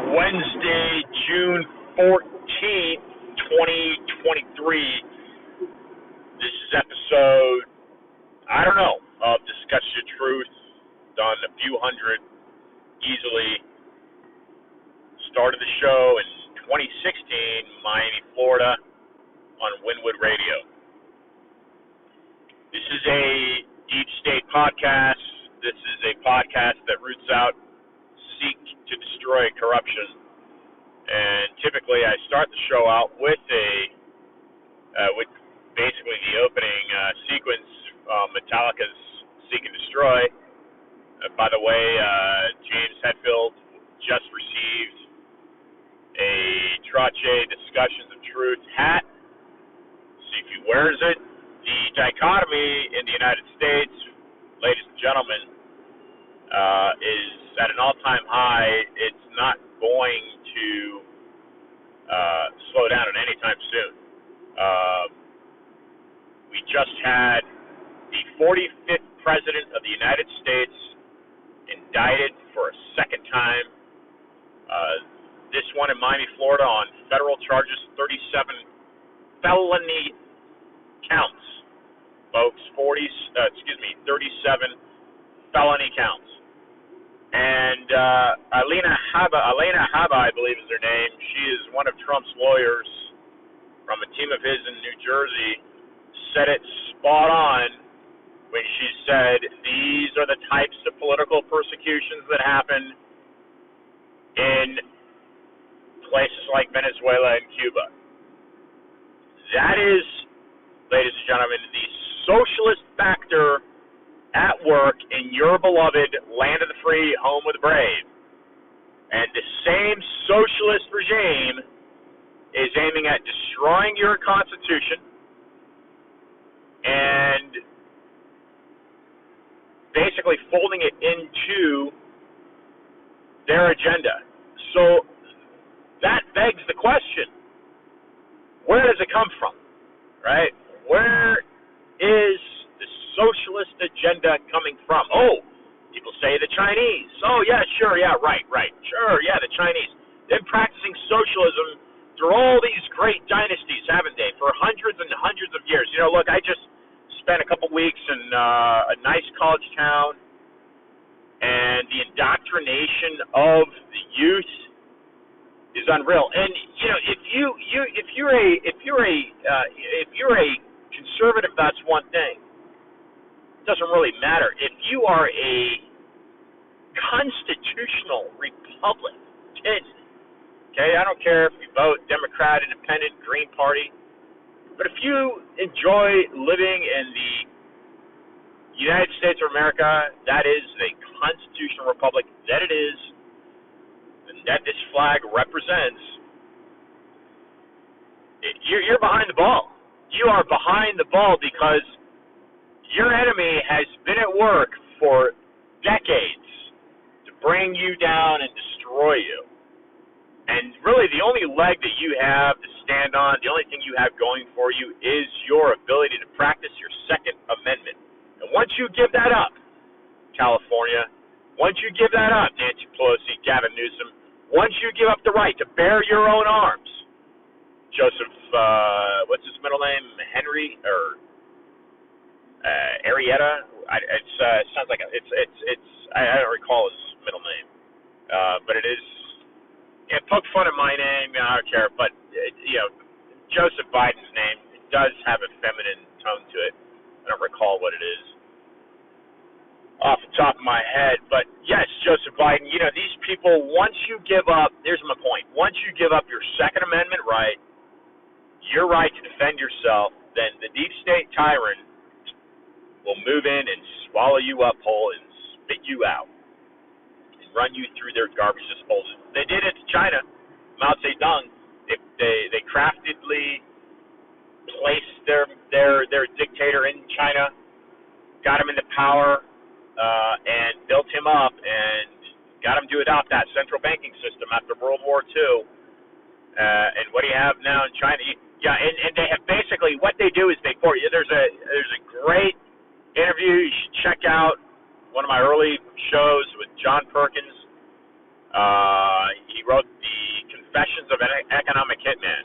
Wednesday, June 14th, 2023. This is episode, I don't know, of Discussion of Truth. Done a few hundred easily. Started the show in 2016, Miami, Florida, on Wynwood Radio. This is a deep state podcast. This is a podcast that roots out, seek to destroy corruption. And typically I start the show out with with basically the opening sequence, Metallica's Seek and Destroy. By the way, James Hetfield just received a Trache Discussions of Truth hat. See if he wears it. The dichotomy in the United States, ladies and gentlemen, is at an all-time high. It's not going to slow down anytime soon. We just had the 45th President of the United States indicted for a second time. This one in Miami, Florida, on federal charges, 37 felony counts. Folks, 37 felony counts. And Alina Haba, I believe is her name. She is one of Trump's lawyers from a team of his in New Jersey. Said it spot on when she said these are the types of political persecutions that happen in places like Venezuela and Cuba. That is, ladies and gentlemen, the socialist factor at work in your beloved land of the free, home of the brave. And the same socialist regime is aiming at destroying your Constitution and basically folding it into their agenda. So that begs the question, where does it come from, right? Where is the socialist agenda coming from? Oh, people say the Chinese. Oh, yeah, sure, yeah, right. Sure, yeah, the Chinese. They've been practicing socialism through all these great dynasties, haven't they, for hundreds and hundreds of years. You know, look, I just spent a couple weeks in a nice college town, and the indoctrination of the youth is unreal. And you know, if you're a conservative, that's one thing. It doesn't really matter. If you are a constitutional Republican, okay, I don't care if you vote Democrat, Independent, Green Party, but if you enjoy living in the United States of America, that is a constitutional republic, that it is, and that this flag represents, you're behind the ball. You are behind the ball because your enemy has been at work for decades to bring you down and destroy you. And really the only leg that you have to stand on, the only thing you have going for you is your ability to practice your Second Amendment. And once you give that up, California, once you give that up, Nancy Pelosi, Gavin Newsom, once you give up the right to bear your own arms, Joseph, what's his middle name? Henry or Arietta? It sounds like I don't recall his middle name, but it is. Yeah, poke fun at my name. I don't care, but Joseph Biden's name, it does have a feminine tone to it. I don't recall what it is off the top of my head, but yes, Joseph Biden. You know, these people. Once you give up, here's my point. Once you give up your Second Amendment right, your right to defend yourself, then the deep state tyrant will move in and swallow you up whole and spit you out and run you through their garbage disposal. They did it to China. Mao Zedong. They craftedly placed their dictator in China, got him into power, and built him up, and got him to adopt that central banking system after World War II. And what do you have now in China? And they have basically, what they do is there's a great interview you should check out, one of my early shows with John Perkins. He wrote the economic hitman,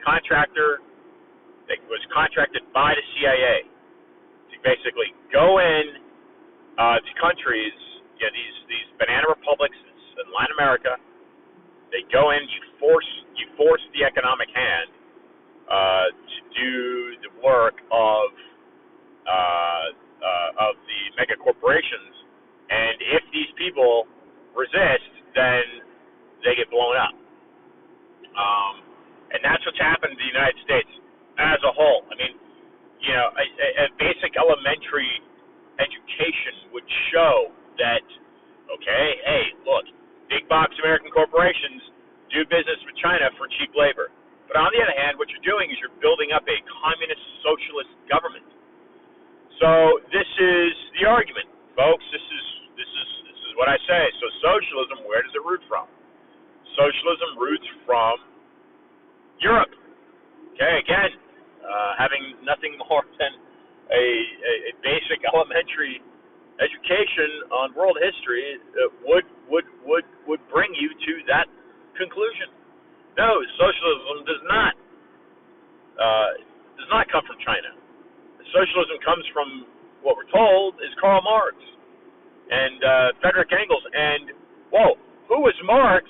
contractor that was contracted by the CIA to basically go in to countries, these banana republics in Latin America. They go in, you force the economic hand to do the work of the mega corporations, and if these people resist, then they get blown up. And that's what's happened to the United States as a whole. I mean, a basic elementary education would show that, okay, hey, look, big box American corporations do business with China for cheap labor. But on the other hand, what you're doing is you're building up a communist socialist government. So this is the argument, folks. This is what I say. So socialism, where does it root from? Socialism roots from Europe. Okay, again, having nothing more than a basic elementary education on world history would bring you to that conclusion. No, socialism does not come from China. Socialism comes from what we're told is Karl Marx and Frederick Engels. And who was Marx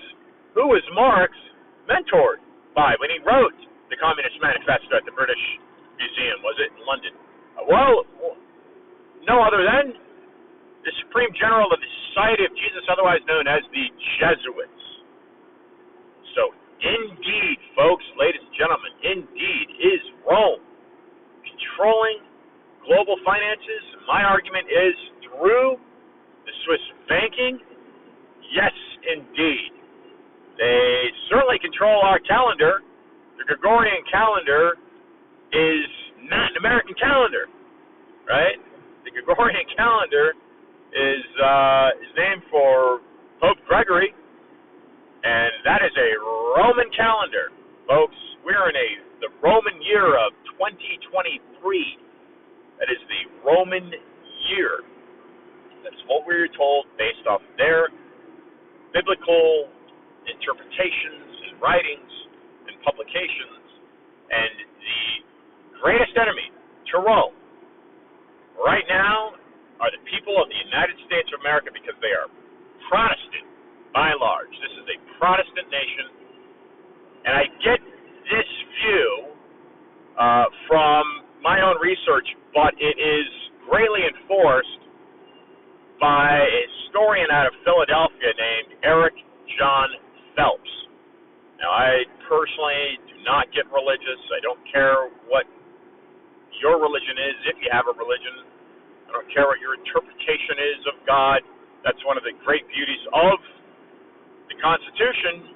mentored by when he wrote the Communist Manifesto at the British Museum? Was it in London? No other than the Supreme General of the Society of Jesus, otherwise known as the Jesuits. So, indeed, folks, ladies and gentlemen, indeed is Rome controlling global finances. My argument is through the Swiss banking. Yes, indeed. They certainly control our calendar. The Gregorian calendar is not an American calendar, right? The Gregorian calendar is named for Pope Gregory, and that is a Roman calendar, folks. We're in the Roman year of 2023. That is the Roman year. That's what we were told based off their biblical interpretations and writings and publications. And the greatest enemy to Rome right now are the people of the United States of America, because they are Protestant by and large. This is a Protestant nation, and I get this view from my own research, but it is greatly enforced by a historian out of Philadelphia named Eric John Phelps. Now, I personally do not get religious. I don't care what your religion is, if you have a religion. I don't care what your interpretation is of God. That's one of the great beauties of the Constitution,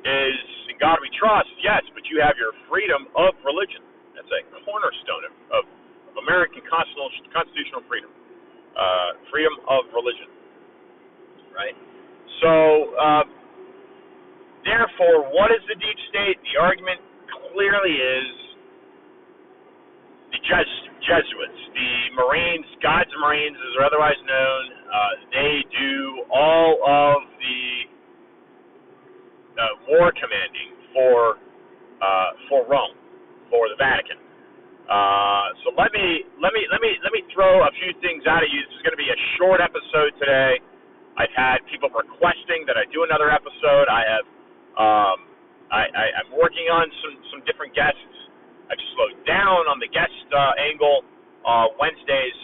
is in God we trust, yes, but you have your freedom of religion. That's a cornerstone of American constitutional freedom. Freedom of religion, right? So, therefore, what is the deep state? The argument clearly is the Jesuits, the Marines, God's Marines, as they're otherwise known. They do all of the war commanding for Rome, for the Vatican. So let me throw a few things out at you. This is going to be a short episode today. I've had people requesting that I do another episode. I'm working on some different guests. I've slowed down on the guest angle Wednesdays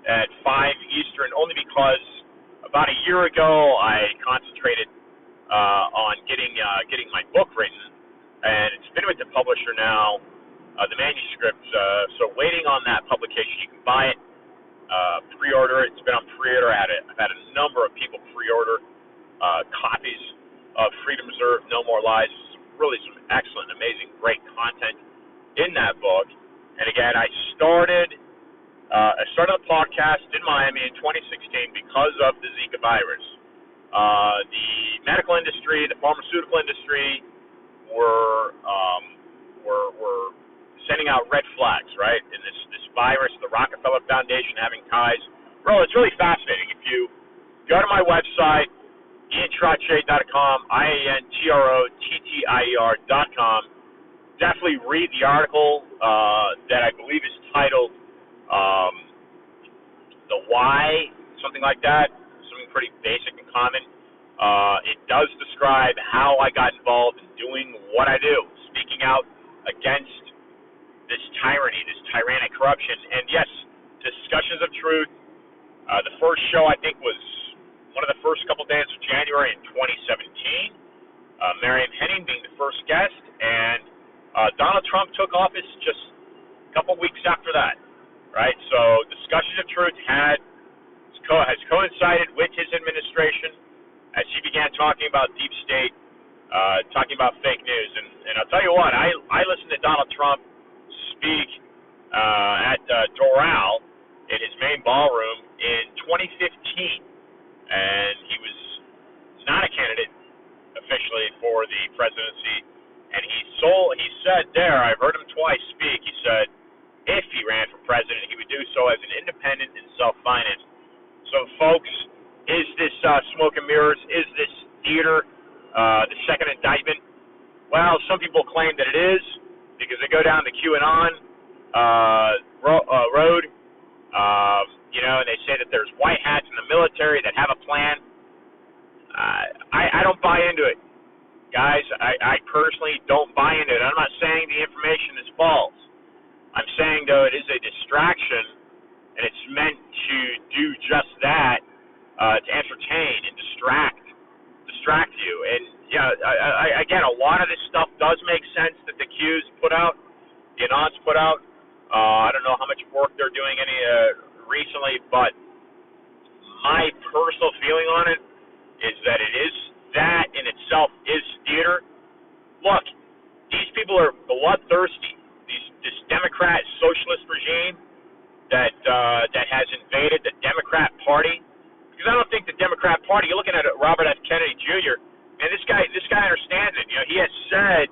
at 5 Eastern, only because about a year ago I concentrated on getting my book written, and it's been with the publisher now, the manuscript. So waiting on that publication. You can buy it, pre-order it. It's been on pre-order. I've had a number of people pre-order copies of Freedom Reserve, No More Lies. Really some excellent, amazing, great content in that book. And again, I started a podcast in Miami in 2016 because of the Zika virus. The medical industry, the pharmaceutical industry were sending out red flags, right? In this virus, the Rockefeller Foundation having ties. Bro, it's really fascinating. If you go to my website, iantrottier.com, IANTROTTIER.com, SOCIALTIER.com. Definitely read the article that I believe is titled The Why, something like that, something pretty basic and common. It does describe how I got involved in doing what I do, speaking out against this tyranny, this tyrannic corruption. And yes, discussions of truth. The first show, I think, was one of the first couple days of January in 2017. Marion Henning being the first guest, and Donald Trump took office just a couple weeks after that, right? So discussions of truth has coincided with his administration as he began talking about deep state, talking about fake news. And I'll tell you what, I listened to Donald Trump speak at Doral in his main ballroom in 2015, and he was not a candidate officially for the presidency. And he said there, I've heard him twice speak, he said if he ran for president, he would do so as an independent and self-financed. So, folks, is this smoke and mirrors? Is this theater, the second indictment? Well, some people claim that it is because they go down the QAnon road, and they say that there's white hats in the military that have a plan. I don't buy into it. Guys, I personally don't buy into it. I'm not saying the information is false. I'm saying, though, it is a distraction, and it's meant to do just that, to entertain and distract you. And, again, a lot of this stuff does make sense that the Qs put out, the Anons put out. I don't know how much work they're doing recently, but my personal feeling on it is that it is that in itself is theater. Look, these people are bloodthirsty. This Democrat socialist regime that has invaded the Democrat Party. Because I don't think the Democrat Party. You're looking at Robert F. Kennedy Jr. And this guy understands it. He has said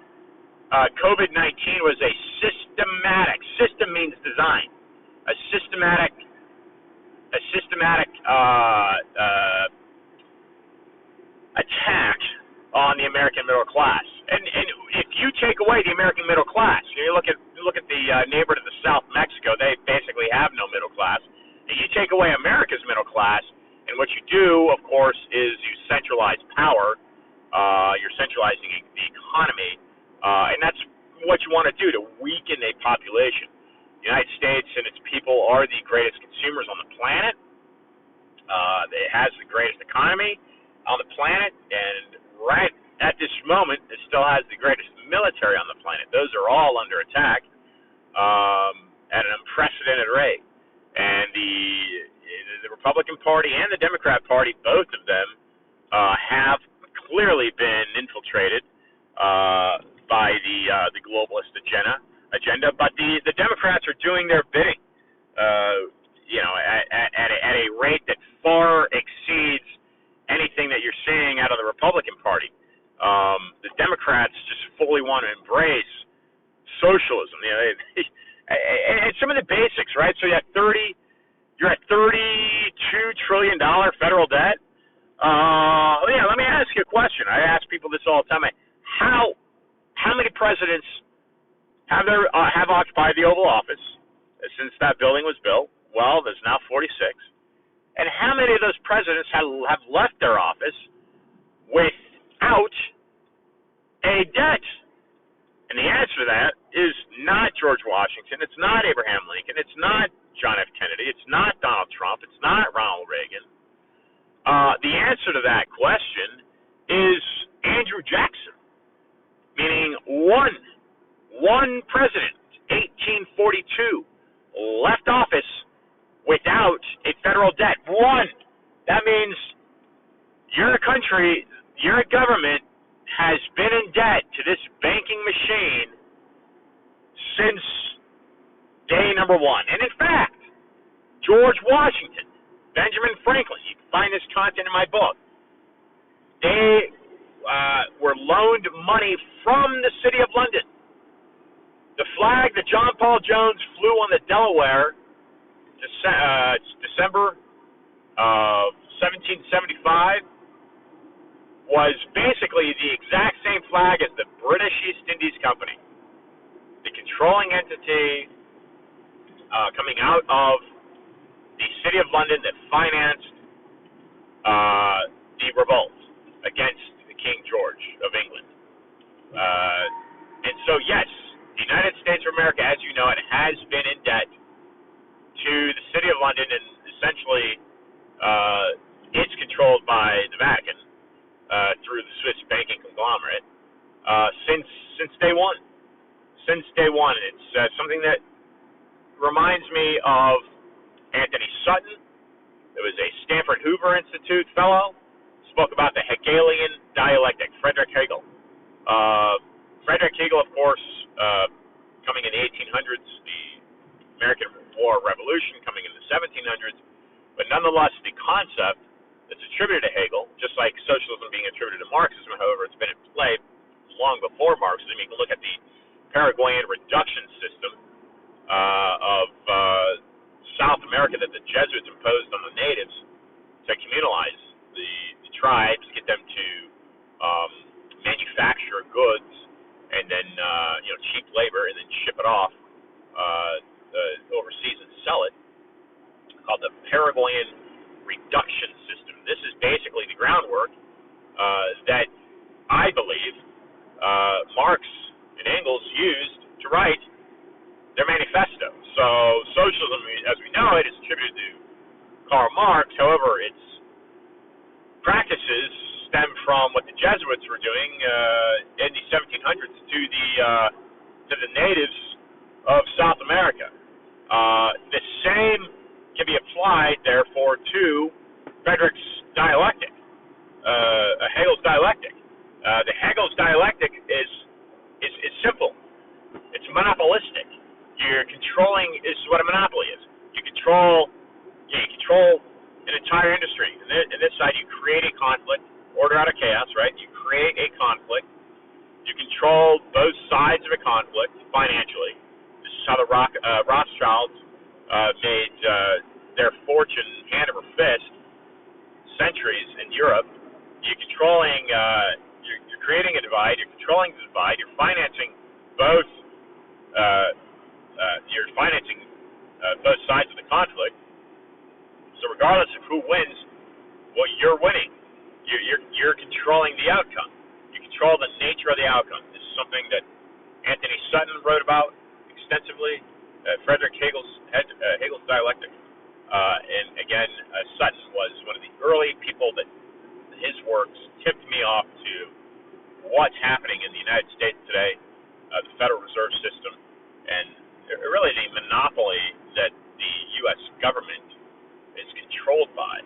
COVID-19 was a systematic. System means design. A systematic attack on the American middle class. And if you take away the American middle class, you look at the neighborhood of the South, Mexico, they basically have no middle class. And you take away America's middle class, and what you do, of course, is you centralize power. You're centralizing the economy, and that's what you want to do to weaken a population. The United States and its people are the greatest consumers on the planet. It has the greatest economy on the planet, and right at this moment, it still has the greatest military on the planet. Those are all under attack at an unprecedented rate. And the Republican Party and the Democrat Party, both of them, have clearly been infiltrated by the globalist agenda. But the Democrats are doing their bidding, at a rate that far exceeds anything that you're seeing out of the Republican Party. The Democrats just fully want to embrace socialism. And some of the basics, right? So you're at $32 trillion federal debt. Let me ask you a question. I ask people this all the time. How many presidents have occupied the Oval Office since that building was built? Well, there's now 46. And how many of those presidents have left their office without a debt? And the answer to that is not George Washington. It's not Abraham Lincoln. It's not John F. Kennedy. It's not Donald Trump. It's not Ronald Reagan. The answer to that question is Andrew Jackson, meaning one president, 1842, left office without a federal debt. One. That means your government has been in debt to this banking machine since day number one. And in fact, George Washington, Benjamin Franklin, you can find this content in my book, they were loaned money from the City of London. The flag that John Paul Jones flew on the Delaware December of 1775 was basically the exact same flag as the British East Indies Company, the controlling entity coming out of the City of London that financed the revolt against King George of England. And so, yes, the United States of America, as you know, it has been in debt to the City of London, and essentially it's controlled by the Vatican through the Swiss banking conglomerate since day one. Since day one, it's something that reminds me of Anthony Sutton. It was a Stanford Hoover Institute fellow. Spoke about the Hegelian dialectic, Friedrich Hegel. Friedrich Hegel, of course, coming in the 1800s, the American War Revolution coming in the 1700s, but nonetheless, the concept that's attributed to Hegel, just like socialism being attributed to Marxism, however, it's been in play long before Marxism. You can look at the Paraguayan reduction system of South America that the Jesuits imposed on the natives to communalize the tribes, get them to manufacture goods, and then cheap labor, and then ship it off overseas and sell it, called the Paraguayan reduction system. This is basically the groundwork that I believe Marx and Engels used to write their manifesto. So socialism, as we know it, is attributed to Karl Marx. However, its practices stem from what the Jesuits were doing in the 1700s to the natives of South America. The same can be applied, therefore, to Friedrich's dialectic, Hegel's dialectic. The Hegel's dialectic is simple. It's monopolistic. You're controlling. This is what a monopoly is. You control an entire industry. And this side, you create a conflict, order out of chaos, right? You create a conflict. You control both sides of a conflict financially. This is how the Rothschilds made their fortune hand over fist centuries in Europe. You're controlling. You're creating a divide. You're controlling the divide. You're financing both. You're financing both sides of the conflict. So regardless of who wins, well, you're winning. You're controlling the outcome. You control the nature of the outcome. This is something that Anthony Sutton wrote about extensively. Friedrich Hegel's dialectic. And again, Sutton was one of the early people that his works tipped me off to what's happening in the United States today, the Federal Reserve System, and really the monopoly that the U.S. government is controlled by.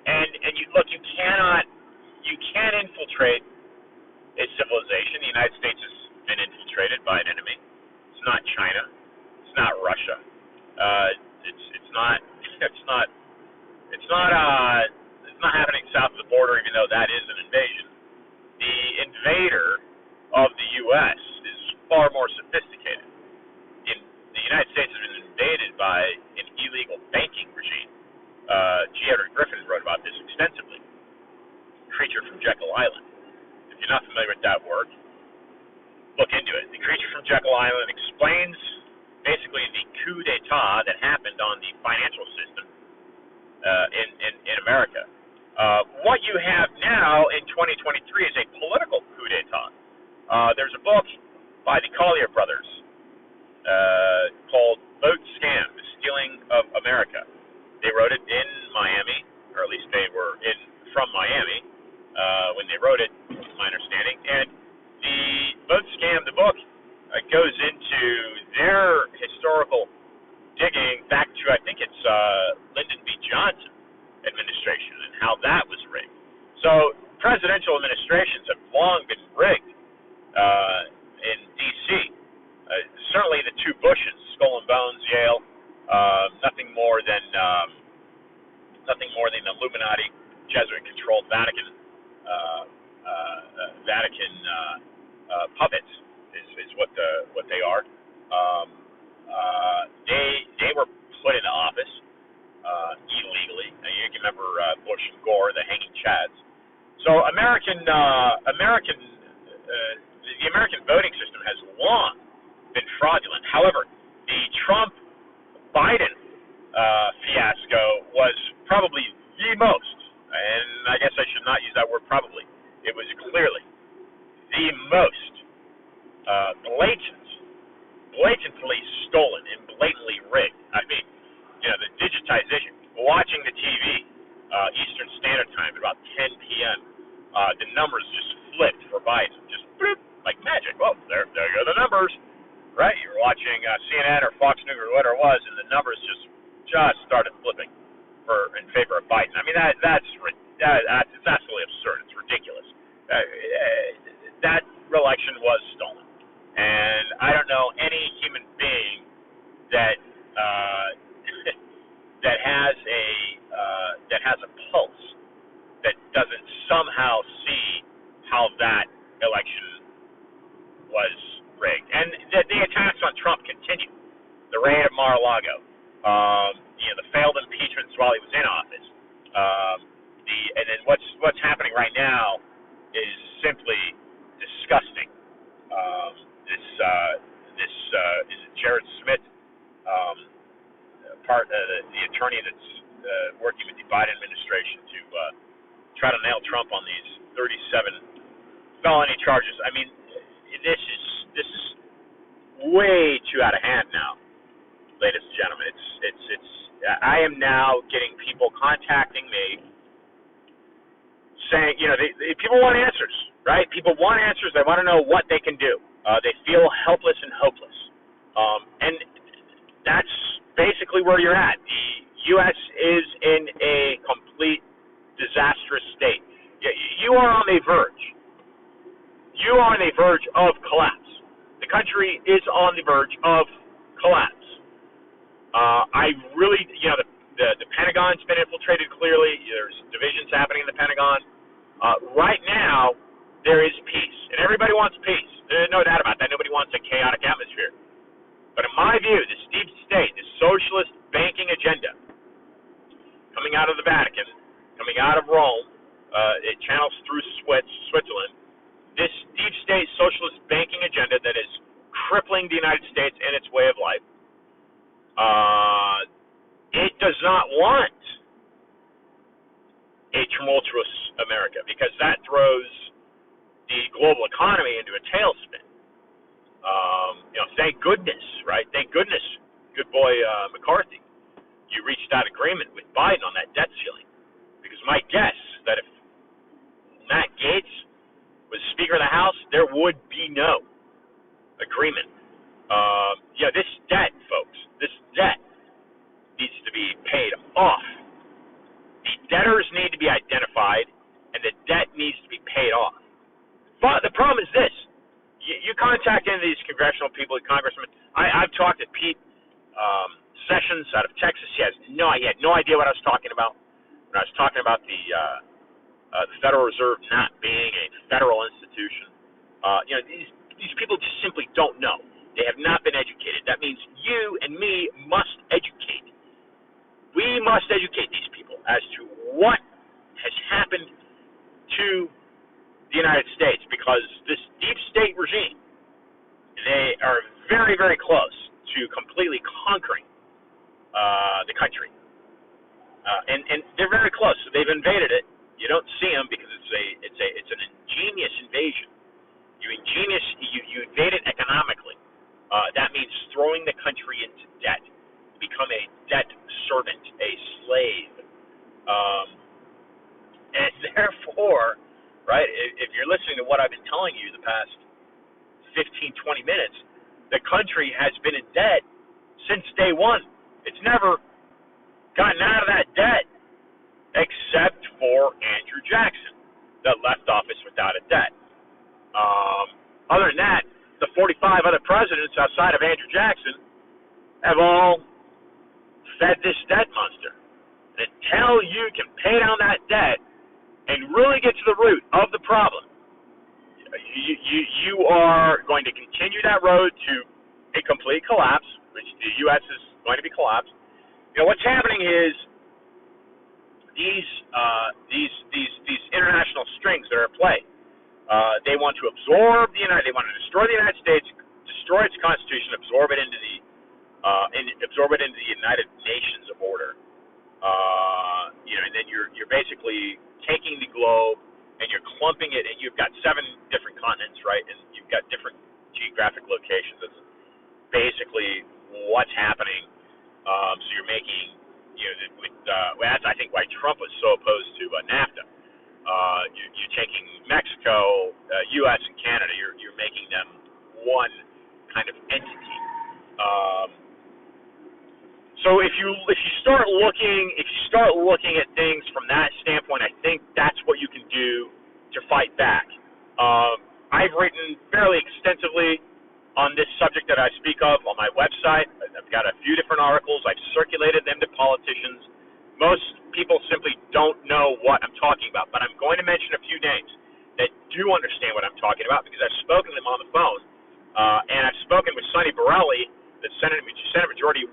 And you look, you can't infiltrate a civilization. The United States has been infiltrated by an enemy. It's not China. It's not Russia. It's not happening south of the border, even though that is an invasion. The invader of the U.S. is far more sophisticated. The United States has been invaded by an illegal banking regime. G. Edward Griffin wrote about this extensively. Creature from Jekyll Island. If you're not familiar with that work, look into it. The Creature from Jekyll Island explains basically the coup d'etat that happened on the financial system in America. What you have now in 2023 is a political coup d'etat. There's a book by the Collier brothers called Boat Scam, The Stealing of America. They wrote it in Miami, or at least they were from Miami when they wrote it, my understanding. And the Boat Scam, the book, goes into their historical digging back to, I think it's Lyndon B. Johnson administration and how that was rigged. So presidential administrations have long been rigged in D.C. Certainly the two Bushes, Skull and Bones, Yale, nothing more than Illuminati, Jesuit-controlled Vatican puppets is what they are. They were put into office illegally. Now, you can remember Bush and Gore, the hanging chads. So the American voting system has long been fraudulent. However, the Trump-Biden fiasco was probably the most, and I guess I should not use that word probably. It was clearly the most blatantly stolen and blatantly rigged. I mean, the digitization, watching the TV, Eastern Standard Time at about 10 p.m., the numbers just flipped for Biden, just bloop, like magic. Well, there go the numbers, right? You were watching CNN or Fox News or whatever it was, and the numbers just started flipping in favor of Biden. I mean, that's absolutely absurd. It's ridiculous. That election was stolen, and I don't know any human being that that has a pulse that doesn't somehow see how that election was rigged. And the attacks on Trump continue. The raid at Mar-a-Lago, the failed impeachments while he was in office, and then what's happening right now is simply disgusting. This is it Jared Smith, the attorney that's working with the Biden administration to try to nail Trump on these 37 felony charges. I mean, this is way too out of hand now, ladies and gentlemen. It's I am now getting people contacting me saying, people want answers, right? People want answers. They want to know what they can do. They feel helpless and hopeless, and that's basically where you're at. The U.S. is in a complete disastrous state. You are on the verge. You are on the verge of collapse. The country is on the verge of collapse. I really, the Pentagon's been infiltrated clearly. There's divisions happening in the Pentagon. Right now, there is peace, and everybody wants peace. There's no doubt about that. Nobody wants a chaotic atmosphere. But in my view, this deep state, this socialist banking agenda, coming out of the Vatican, coming out of Rome, it channels through Switzerland, this deep state socialist banking agenda that is crippling the United States and its way of life, it does not want a tumultuous America, because that throws the global economy into a tailspin. Thank goodness, right? Thank goodness, good boy McCarthy, you reached that agreement with Biden on that debt ceiling. Because my guess is that if Matt Gaetz was Speaker of the House, there would be no agreement. This debt, folks, this debt needs to be paid off. The debtors need to be identified, and the debt needs to be paid off. But the problem is this. You contact any of these congressional people, congressmen. I've talked to Pete Sessions out of Texas. He had no idea what I was talking about when I was talking about the Federal Reserve not being a federal institution. These people just simply don't know. They have not been educated. That means you and me must educate. We must educate these people as to what has happened to the United States, because this deep state regime, they are very, very close to completely conquering the country, and they're very close. So they've invaded it. You don't see them because it's an ingenious invasion. You invade it economically. That means throwing the country into debt, become a debt servant, a slave, and therefore, right, if you're listening to what I've been telling you the past 15, 20 minutes, the country has been in debt since day one. It's never gotten out of that debt except for Andrew Jackson, that left office without a debt. Other than that, the 45 other presidents outside of Andrew Jackson have all fed this debt monster. And until you can pay down that debt and really get to the root of the problem, you are going to continue that road to a complete collapse, which the U.S. is going to be collapsed. What's happening is these international strings that are at play. They want to absorb they want to destroy the United States, destroy its constitution, absorb it into the United Nations of order. And then you're basically taking the globe and you're clumping it, and you've got 7 different continents, right? And you've got different geographic locations. That's basically what's happening. So you're making, that's I think why Trump was so opposed to NAFTA. You're taking Mexico, U.S. and Canada. You're making them one kind of entity. So if you start looking at things from that standpoint, I think that's what you can do to fight back. I've written fairly extensively on this subject that I speak of on my website. I've got a few different articles. I've circulated them to politicians. Most people simply don't know what I'm talking about, but I'm going to mention a few names that do understand what I'm talking about because I've spoken to them on the phone, and I've spoken with Sonny Borelli, the Senate Majority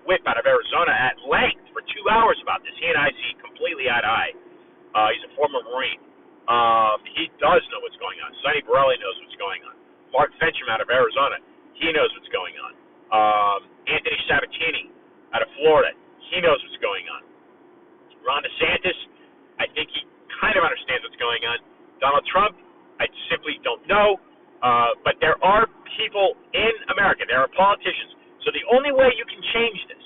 Whip out of Arizona, at length for 2 hours about this. He and I see completely eye to eye. He's a former Marine. He does know what's going on. Sonny Borelli knows what's going on. Mark Fincham out of Arizona, he knows what's going on. Anthony Sabatini out of Florida, he knows what's going on. Ron DeSantis, I think he kind of understands what's going on. Donald Trump, I simply don't know. But there are people in America, there are politicians. So the only way you can change this,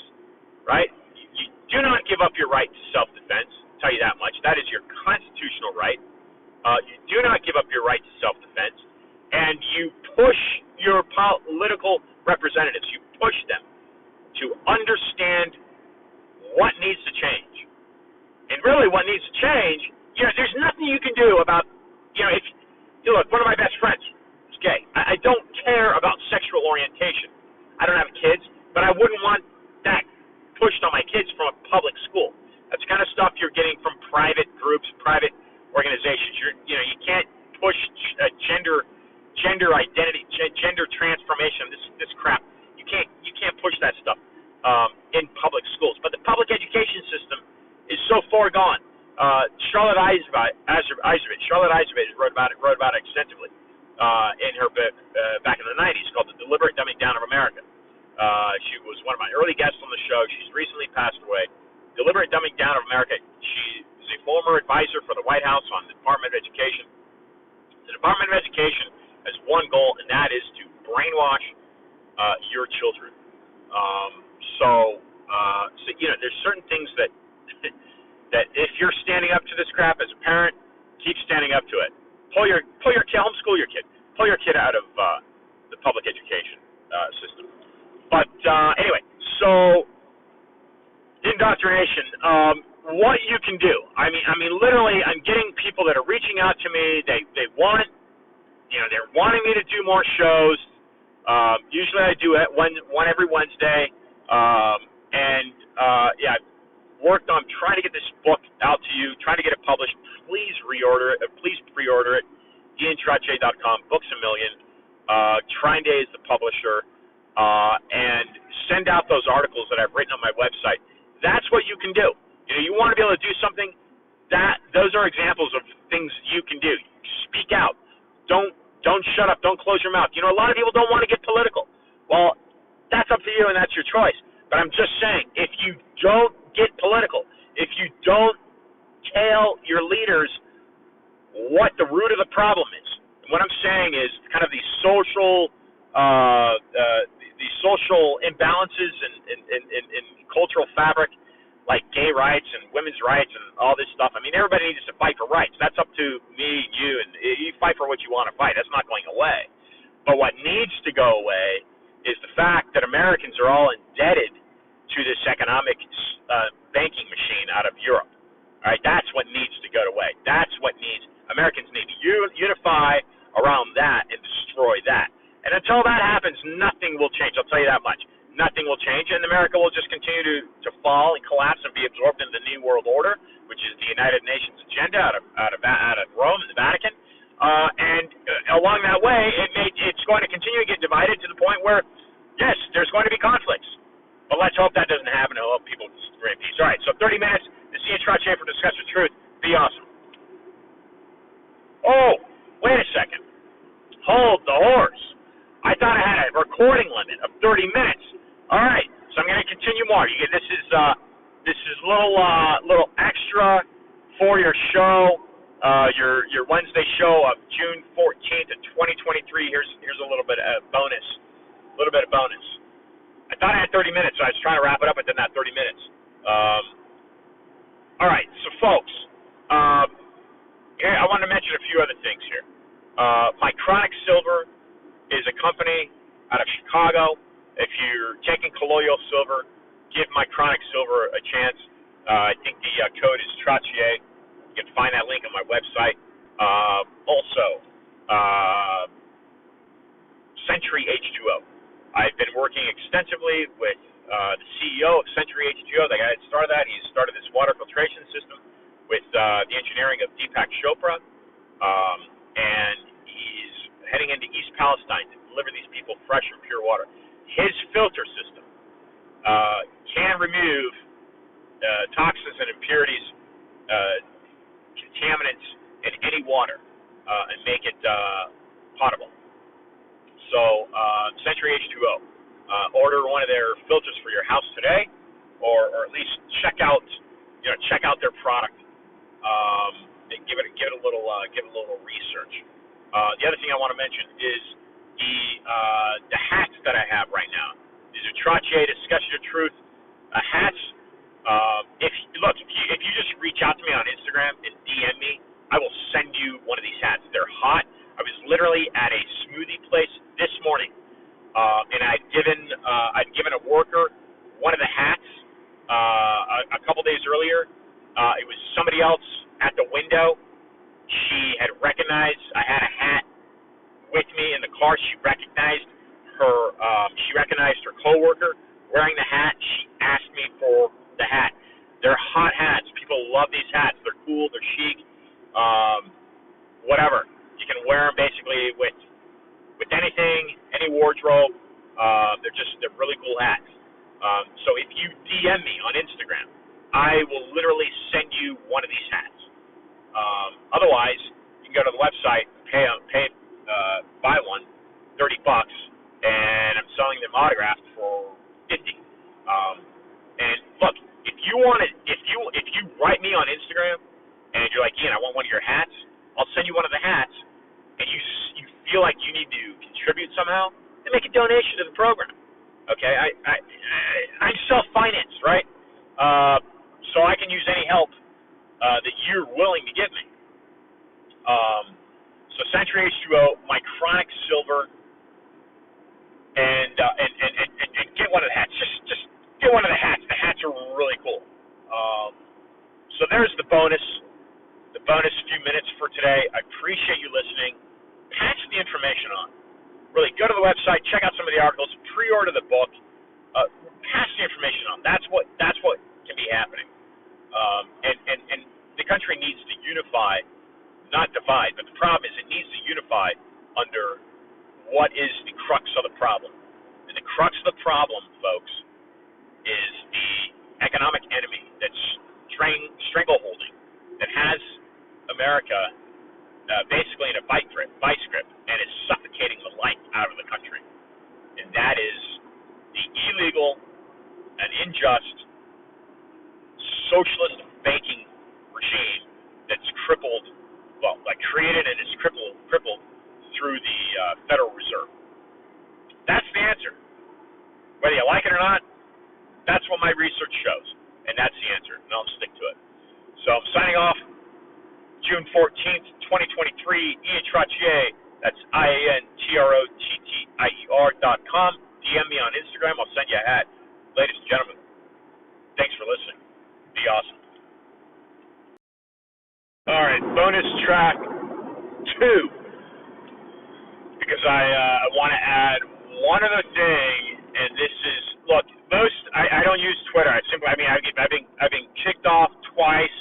right, you do not give up your right to self-defense, I'll tell you that much. That is your constitutional right. You do not give up your right to self-defense. And you push your political representatives, you push them to understand what needs to change. And really what needs to change, there's nothing you can do about, look, one of my best friends is gay. I don't care about sexual orientation. I don't have kids, but I wouldn't want that pushed on my kids from a public school. That's the kind of stuff you're getting from private groups, private organizations. You can't push gender identity, gender transformation, this crap. You can't push that stuff in public schools. But the public education system is so far gone. Charlotte Eisovich wrote about it extensively in her book back in the 90s called The Deliberate Dumbing Down of America. She was one of my early guests on the show. She's recently passed away. Deliberate Dumbing Down of America. She is a former advisor for the White House on the Department of Education. The Department of Education has one goal, and that is to brainwash your children. So there's certain things that if you're standing up to this crap as a parent, keep standing up to it. Homeschool your kid. Pull your kid out of the public education system. But anyway, so indoctrination. What you can do? I mean, literally, I'm getting people that are reaching out to me. They want. They're wanting me to do more shows. Usually I do it one every Wednesday. I've worked on trying to get this book out to you, trying to get it published. Please pre-order it. IanTrottier.com, Books A Million. Trine Day is the publisher. And send out those articles that I've written on my website. That's what you can do. You want to be able to do something. Those are examples of things you can do. Speak out. Don't shut up. Don't close your mouth. A lot of people don't want to get political. Well, that's up to you, and that's your choice. But I'm just saying, if you don't get political, if you don't tell your leaders what the root of the problem is, and what I'm saying is kind of these social imbalances in cultural fabric, like gay rights and women's rights and all this stuff. I mean, everybody needs to fight for rights. That's up to me, you, and you fight for what you want to fight. That's not going away. But what needs to go away is the fact that Americans are all indebted to this economic banking machine out of Europe. All right, that's what needs to go away. That's what Americans need to unify around that and destroy that. And until that happens, nothing will change. I'll tell you that much. Nothing will change, and America will just continue to fall and collapse and be absorbed into the New World Order, which is the United Nations agenda out of Rome and the Vatican. And along that way, it's going to continue to get divided to the point where, yes, there's going to be conflicts. But let's hope that doesn't happen. I hope people stay in peace. All right, so 30 minutes. The C.H. Trottier for Discuss the Truth. Be awesome. Oh, wait a second. Hold the horse. I thought I had a recording limit of 30 minutes. All right, so I'm going to continue more. This is little extra for your show, your Wednesday show of June 14th of 2023. Here's a little bit of bonus. I thought I had 30 minutes, so I was trying to wrap it up within that 30 minutes. All right, so folks, I wanted to mention a few other things here. Mycronic Silver is a company out of Chicago. If you're taking colloidal silver, give Mycronic Silver a chance. I think the code is Trottier. You can find that link on my website. Also, Century H2O. I've been working extensively with the CEO of Century H2O, the guy that started that. He started this water filtration system with the engineering of Deepak Chopra, and he's heading into East Palestine to deliver these people fresh and pure water. His filter system can remove toxins and impurities, contaminants in any water, and make it potable. So, Century H2O, order one of their filters for your house today, or at least check out their product, and give it a little research. The other thing I want to mention is the hats that I have right now. These are Trottier Discussion of Truth hats. If you just reach out to me on Instagram and DM me, I will send you one of these hats. They're hot. I was literally at a smoothie place this morning, and I'd given a worker one of the hats a couple days earlier. It was somebody else at the window. She had recognized I had a hat with me in the car. She recognized her coworker wearing the hat. She asked me for the hat. They're hot hats. People love these hats. They're cool. They're chic. Whatever. You can wear them basically with anything, any wardrobe. They're really cool hats. So if you DM me on Instagram, I will literally send you one of these hats. Otherwise, you can go to the website, buy one, $30, and I'm selling them autographed for $50. And look, if you write me on Instagram and you're like, Ian, I want one of your hats, I'll send you one of the hats, and you feel like you need to contribute somehow, then make a donation to the program. Okay, I'm self-financed, right? So I can use any help that you're willing to give me. So Century H2O, Mycronic Silver, and get one of the hats. Just get one of the hats. The hats are really cool. So there's the bonus few minutes for today. I appreciate you listening. Pass the information on. Really, go to the website, check out some of the articles, pre-order the book, pass the information on. That's what can be happening. And the country needs to unify, not divide. But the problem is it needs to unify under what is the crux of the problem. And the crux of the problem, folks, is the economic enemy that's strangleholding, that has America basically in a vice grip, and is suffocating the life out of the country. And that is the illegal and unjust socialist banking regime that's created and is crippled through the Federal Reserve. That's the answer. Whether you like it or not, that's what my research shows, and that's the answer, and I'll stick to it. So I'm signing off. June 14th, 2023, Ian Trottier. That's IANTROTTIER.com. DM me on Instagram. I'll send you a hat. Ladies and gentlemen, thanks for listening. Be awesome. All right, bonus track 2. Because I want to add one other thing, and this is, look, I don't use Twitter. I've been kicked off twice.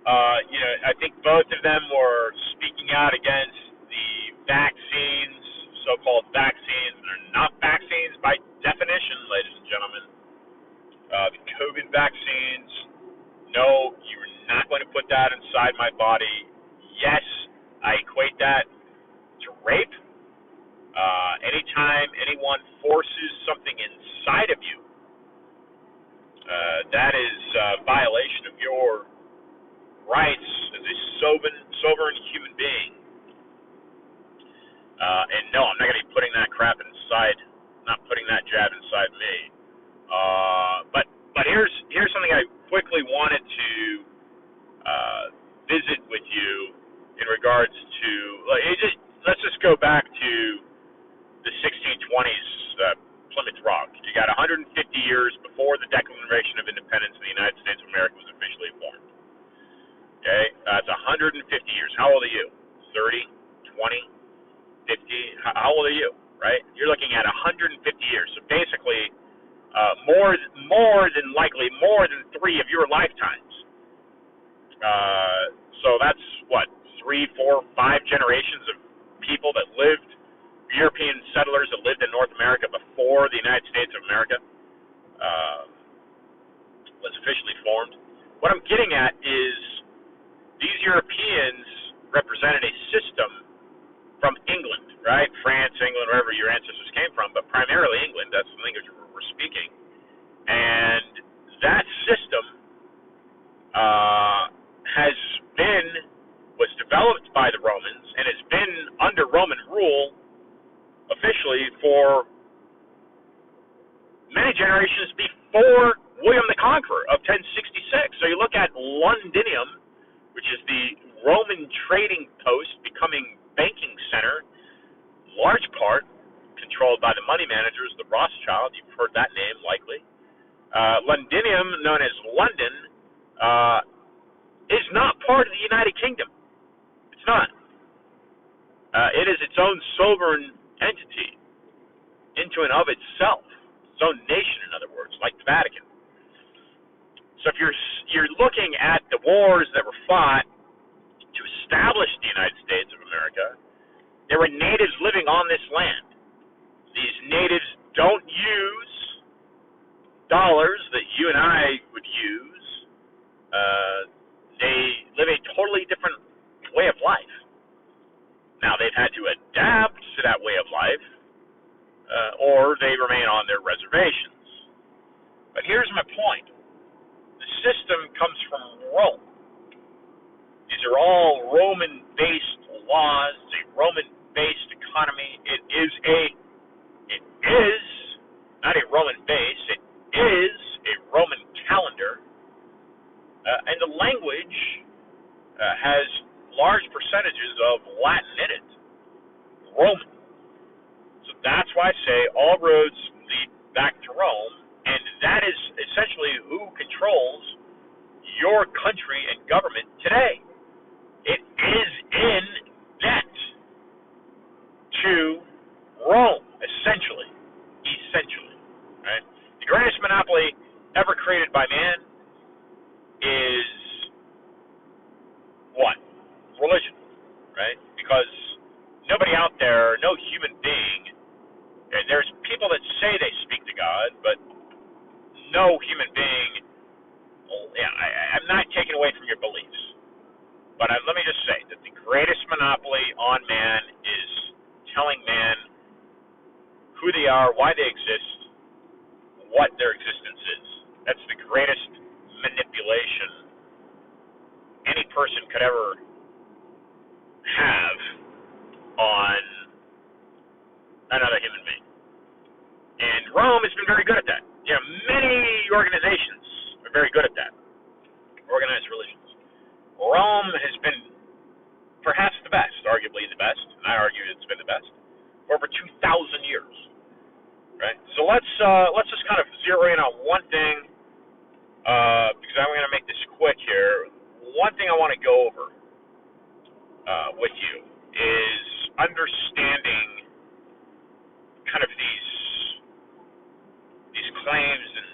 I think both of them were speaking out against the vaccines, so-called vaccines. They're not vaccines by definition, ladies and gentlemen. The COVID vaccines, no Yes, I equate that to rape. Anytime anyone forces something inside of you, that is a violation of your rights as a sovereign human being. And no, I'm not going to be putting that crap inside, not putting that jab inside me. But here's something I quickly wanted to visit with you in regards to. Let's just go back to the 1620s, Plymouth Rock. You got 150 years before the Declaration of Independence of the United States of America was officially formed. Okay, that's 150 years. How old are you? 30, 20, 50? How old are you? Right? You're looking at 150 years. So basically, more than likely, more than 3 of your lifetimes. So that's what, 3, 4, 5 generations of people that lived, European settlers that lived in North America before the United States of America was officially formed. What I'm getting at is these Europeans represented a system from England, right? France, England, wherever your ancestors came from, but primarily England. That's the language we're speaking. And that system was developed by the Romans and has been under Roman rule officially for many generations before William the Conqueror of 1066. So you look at Londinium, which is the Roman trading post becoming banking center, large part controlled by the money managers, the Rothschild. You've heard that name likely. Londinium, known as London, is not part of the United Kingdom. It's not. It is its own sovereign entity, into and of itself, its own nation, in other words, like the Vatican. So if you're looking at the wars that were fought to establish the United States of America, there were natives living on this land. These natives don't use dollars that you and I would use. They live a totally different way of life. Now, they've had to adapt to that way of life, or they remain on their reservations. But here's my point. The system comes from Rome. These are all Roman-based laws, a Roman-based economy. It is not a Roman base, it is a Roman calendar. And the language has large percentages of Latin in it, Roman. So that's why I say all roads lead back to Rome, and that is essentially who controls your country and government today. It is in debt to Rome, essentially. Right? The greatest monopoly ever created by man is what? Religion, right? Because nobody out there, no human being, and there's people that say they speak to God, but no human being, I'm not taking away from your beliefs, but let me just say that the greatest monopoly on man is telling man who they are, why they exist, what their existence is. That's the greatest manipulation any person could ever have on another human being. And Rome has been very good at that. Many organizations are very good at that. Organized religions. Rome has been perhaps the best, arguably the best, and I argue it's been the best, for over 2,000 years. Right? So let's just kind of zero in on one thing, because I'm going to make this quick here. One thing I want to go over with you is understanding kind of these claims and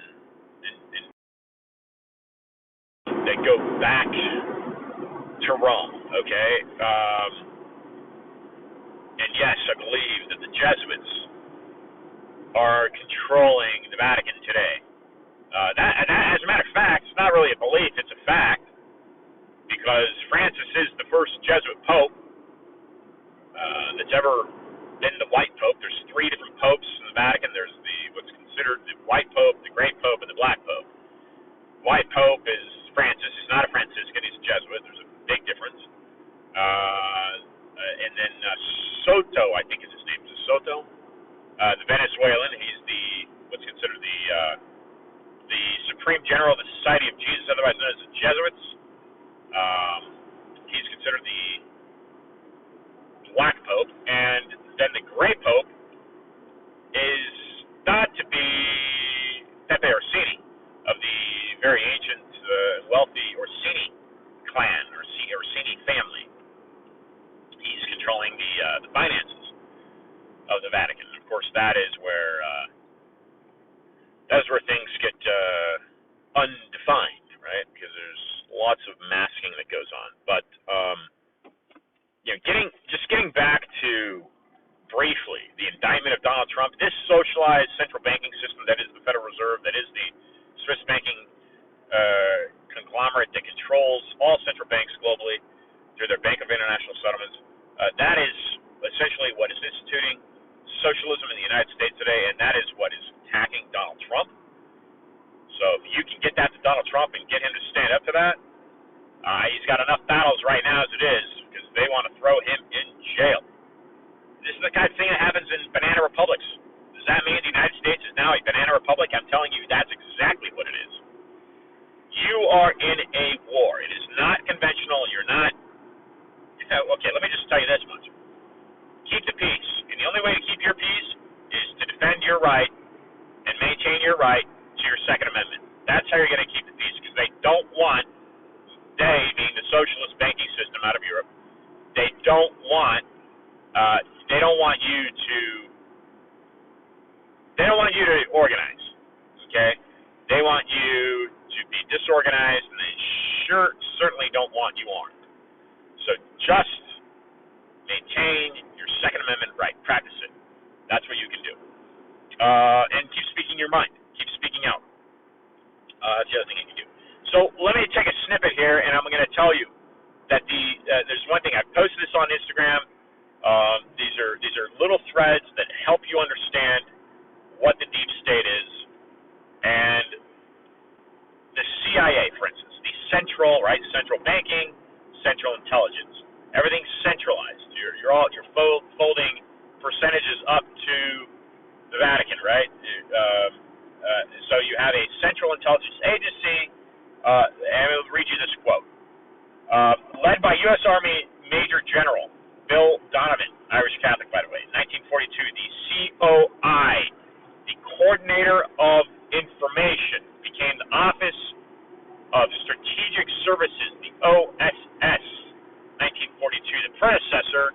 that go back to Rome. Okay, and yes, I believe that the Jesuits are controlling the Vatican today. That, as a matter of fact, it's not really a belief; it's a fact. because Francis is the first Jesuit pope that's ever been the white pope. There's 3 different popes in the Vatican. There's what's considered the white pope, the gray pope, and the black pope. White pope is Francis. He's not a Franciscan. He's a Jesuit. There's a big difference. And then Soto, I think is his name. Is Soto? The Venezuelan. He's what's considered the Supreme General of the Society of Jesus, otherwise known as the Jesuits. He's considered the black pope, and then the gray pope is thought to be Pepe Orsini of the very ancient, wealthy Orsini clan or Orsini family. He's controlling the finances of the Vatican. Of course, that's where things get undefined, right? Because there's lots of masking that goes on. But getting back to briefly the indictment of Donald Trump, this socialized central banking system that is the Federal Reserve, that is the Swiss banking conglomerate that controls all central banks globally through their Bank of International Settlements, that is essentially what is instituting socialism in the United States today, and that is what is attacking Donald Trump. So if you can get that to Donald Trump and get him to stand up to that, he's got enough battles right now as it is, because they want to throw him in jail. This is the kind of thing that happens in banana republics. Does that mean the United States is now a banana republic? I'm telling you, that's exactly what it is. You are in a war. It is not conventional. You're not... Okay, let me just tell you this much. Keep the peace. And the only way to keep your peace is to defend your right and maintain your right to your Second Amendment. That's how you're going to keep the peace, because they don't want, they being the socialist banking system out of Europe, they don't want you to organize. Okay? They want you to be disorganized, and they certainly don't want you armed. So just maintain your Second Amendment right. Practice it. That's what you can do. And keep speaking your mind. Keep speaking out. That's the other thing you can do. So let me take a snippet here, and I'm going to tell you that there's one thing. I've posted this on Instagram. These are little threads that help you understand what the deep state is, and the CIA, for instance, the central banking, central intelligence. Everything's centralized. You're folding percentages up to the Vatican, right? So you have a central intelligence agency, and I'll read you this quote. Led by U.S. Army Major General Bill Donovan, Irish Catholic, by the way, in 1942, the COI, the Coordinator of Information, became the Office of Strategic Services, the OSS, 1942, the predecessor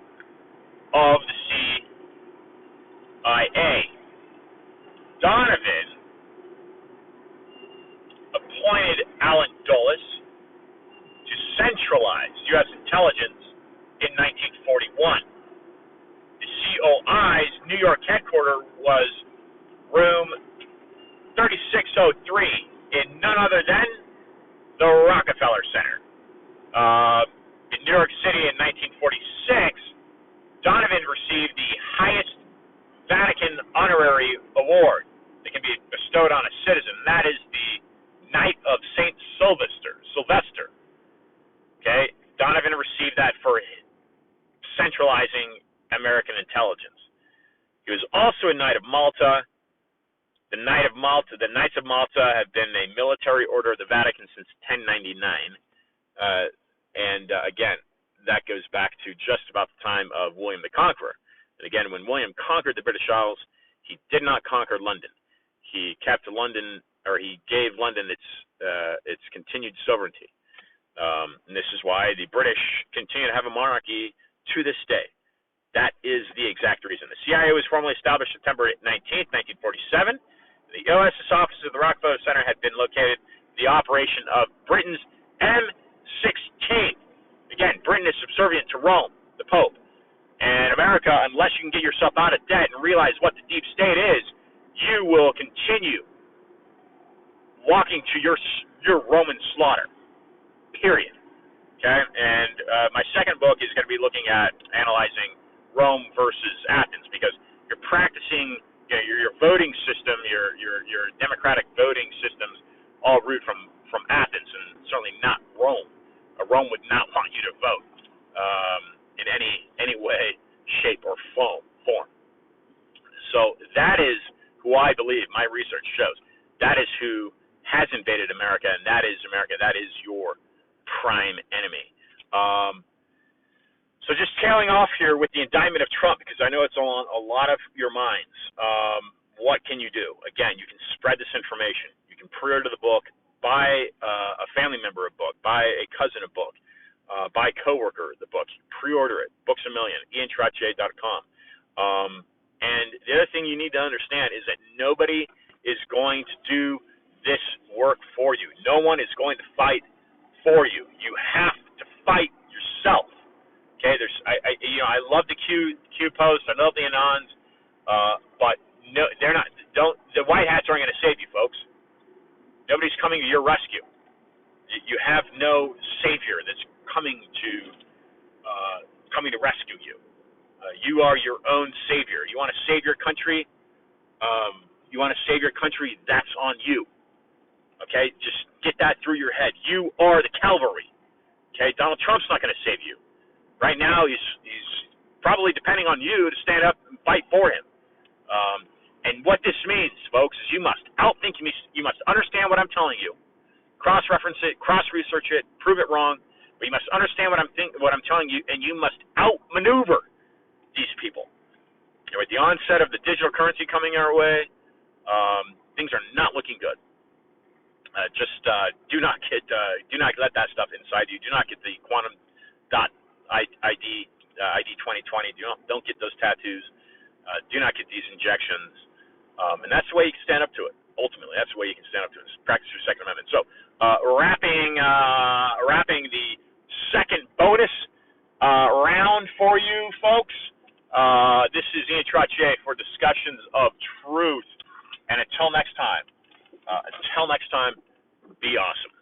of the CIA. Donovan appointed Alan Dulles to centralize U.S. intelligence in 1941. The COI's New York headquarters was room 3603 in none other than the Rockefeller Center. In New York City in 1946, Donovan received the highest Vatican honorary award that can be bestowed on a citizen. That is the Knight of St. Sylvester. Okay? Donovan received that for centralizing American intelligence. He was also a Knight of Malta. The Knights of Malta have been a military order of the Vatican since 1099. Again, that goes back to just about the time of William the Conqueror. And again, when William conquered the British Isles, he did not conquer London. He kept London, or he gave London its continued sovereignty. And this is why the British continue to have a monarchy to this day. That is the exact reason. The CIA was formally established September 19th, 1947. The OSS office of the Rockefeller Center had been located the operation of Britain's M16. Again, Britain is subservient to Rome, the Pope. And America, unless you can get yourself out of debt and realize what the deep state is, you will continue walking to your Roman slaughter. Period. Okay, and my second book is going to be looking at analyzing Rome versus Athens, because you're practicing, your voting system, your democratic voting systems, all root from Athens, and certainly not Rome. Rome would not want you to vote in any way, shape, or form. So that is who I believe my research shows. That is who has invaded America, and that is America. That is your prime enemy. So just tailing off here with the indictment of Trump, because I know it's on a lot of your minds. What can you do? Again, you can spread this information. You can pre-order the book, buy a family member a book, buy a cousin a book, buy a coworker the book. Pre-order it. Books a Million, iantrottier.com. And the other thing you need to understand is that nobody is going to do this work for you. No one is going to fight for you. You have to fight yourself. Okay, I love the Q posts. I love the anons, but no, they're not. The white hats aren't going to save you, folks. Nobody's coming to your rescue. You have no savior that's coming to rescue you. You are your own savior. You want to save your country? That's on you. Okay, just get that through your head. You are the cavalry. Okay, Donald Trump's not going to save you. Right now, he's probably depending on you to stand up and fight for him. And what this means, folks, is you must outthink me. You must understand what I'm telling you, cross-reference it, cross-research it, prove it wrong. But you must understand what I'm telling you, and you must outmaneuver these people. With the onset of the digital currency coming our way, things are not looking good. Do not let that stuff inside you. Do not get the quantum ID 2020. Don't get those tattoos. Do not get these injections. And that's the way you can stand up to it. Ultimately, that's the way you can stand up to it. Is practice your Second Amendment. So, wrapping the second bonus round for you folks. This is Ian Trottier for Discussions of Truth. And until next time, be awesome.